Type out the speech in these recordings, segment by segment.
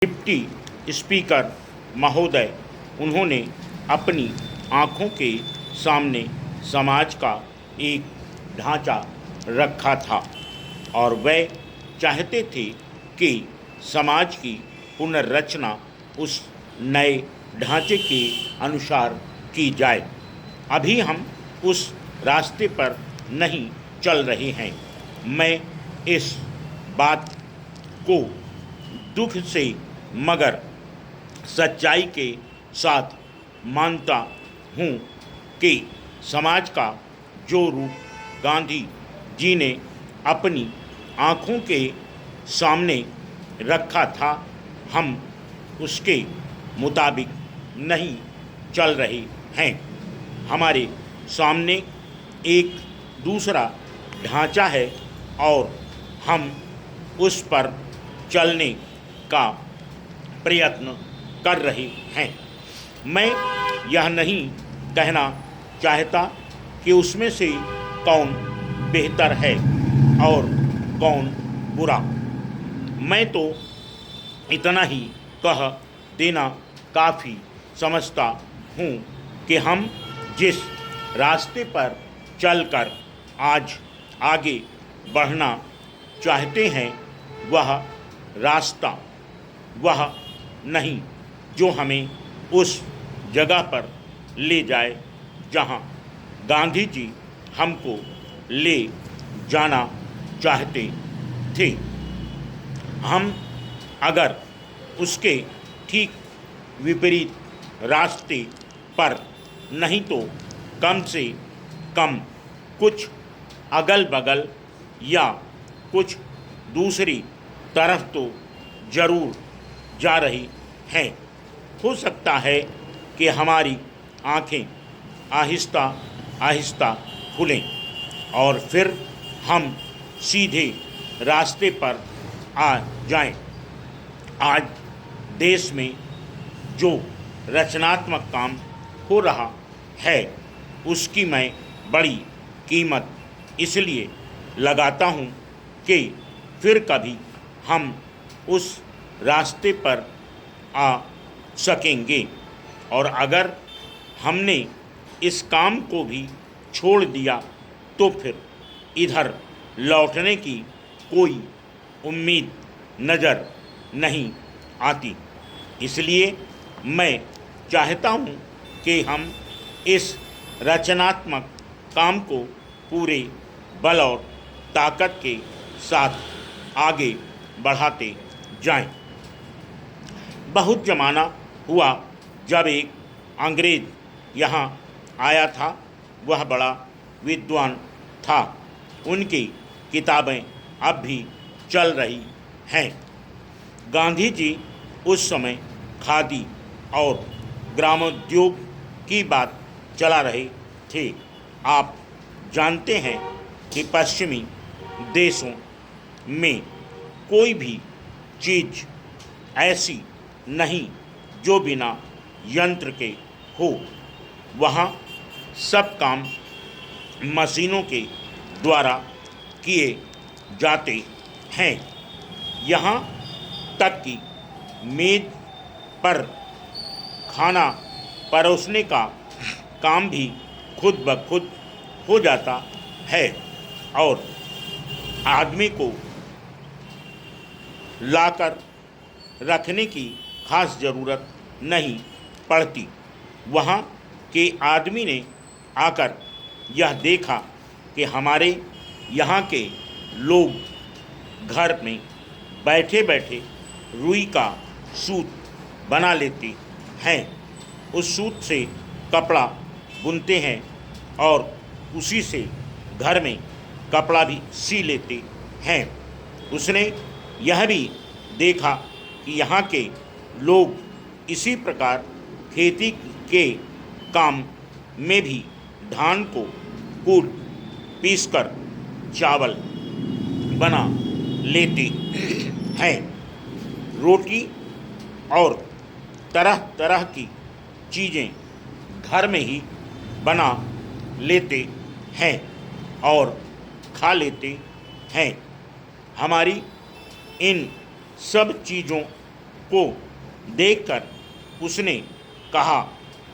Deputy speaker महोदय, उन्होंने अपनी आँखों के सामने समाज का एक ढांचा रखा था और वे चाहते थे कि समाज की पुनर्रचना उस नए ढांचे के अनुसार की जाए। अभी हम उस रास्ते पर नहीं चल रहे हैं। मैं इस बात को दुख से मगर सच्चाई के साथ मानता हूँ कि समाज का जो रूप गांधी जी ने अपनी आँखों के सामने रखा था, हम उसके मुताबिक नहीं चल रहे हैं। हमारे सामने एक दूसरा ढांचा है और हम उस पर चलने का प्रयत्न कर रहे हैं। मैं यह नहीं कहना चाहता कि उसमें से कौन बेहतर है और कौन बुरा। मैं तो इतना ही कह देना काफ़ी समझता हूँ कि हम जिस रास्ते पर चलकर आज आगे बढ़ना चाहते हैं, वह रास्ता वह नहीं जो हमें उस जगह पर ले जाए जहाँ गांधी जी हमको ले जाना चाहते थे। हम अगर उसके ठीक विपरीत रास्ते पर नहीं तो कम से कम कुछ अगल बगल या कुछ दूसरी तरफ तो ज़रूर जा रही हैं। हो सकता है कि हमारी आँखें आहिस्ता आहिस्ता खुलें और फिर हम सीधे रास्ते पर आ जाएं। आज देश में जो रचनात्मक काम हो रहा है, उसकी मैं बड़ी कीमत इसलिए लगाता हूँ कि फिर कभी हम उस रास्ते पर आ सकेंगे। और अगर हमने इस काम को भी छोड़ दिया तो फिर इधर लौटने की कोई उम्मीद नज़र नहीं आती। इसलिए मैं चाहता हूँ कि हम इस रचनात्मक काम को पूरे बल और ताकत के साथ आगे बढ़ाते जाएं। बहुत ज़माना हुआ जब एक अंग्रेज़ यहाँ आया था। वह बड़ा विद्वान था। उनकी किताबें अब भी चल रही हैं। गांधी जी उस समय खादी और ग्रामोद्योग की बात चला रहे थे। आप जानते हैं कि पश्चिमी देशों में कोई भी चीज़ ऐसी नहीं जो बिना यंत्र के हो। वहाँ सब काम मशीनों के द्वारा किए जाते हैं। यहाँ तक कि मेज़ पर खाना परोसने का काम भी खुद ब खुद हो जाता है और आदमी को लाकर रखने की खास ज़रूरत नहीं पड़ती। वहाँ के आदमी ने आकर यह देखा कि हमारे यहाँ के लोग घर में बैठे बैठे रुई का सूत बना लेते हैं। उस सूत से कपड़ा बुनते हैं और उसी से घर में कपड़ा भी सी लेते हैं। उसने यह भी देखा कि यहाँ के लोग इसी प्रकार खेती के काम में भी धान को कूट पीसकर चावल बना लेते हैं। रोटी और तरह तरह की चीज़ें घर में ही बना लेते हैं और खा लेते हैं। हमारी इन सब चीज़ों को देखकर उसने कहा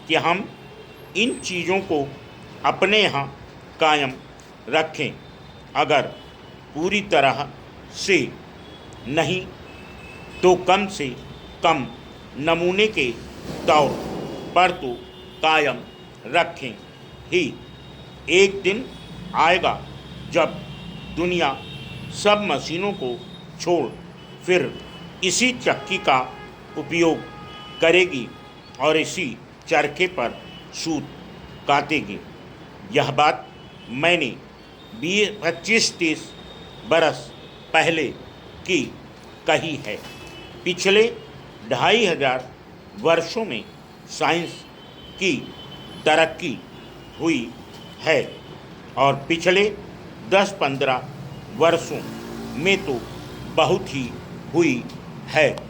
कि हम इन चीज़ों को अपने यहाँ कायम रखें, अगर पूरी तरह से नहीं तो कम से कम नमूने के तौर पर तो कायम रखें ही। एक दिन आएगा जब दुनिया सब मशीनों को छोड़ फिर इसी चक्की का उपयोग करेगी और इसी चरखे पर सूत काटेगी। यह बात मैंने 25-30 बरस पहले की कही है। पिछले 2500 वर्षों में साइंस की तरक्की हुई है और पिछले 10-15 वर्षों में तो बहुत ही हुई है।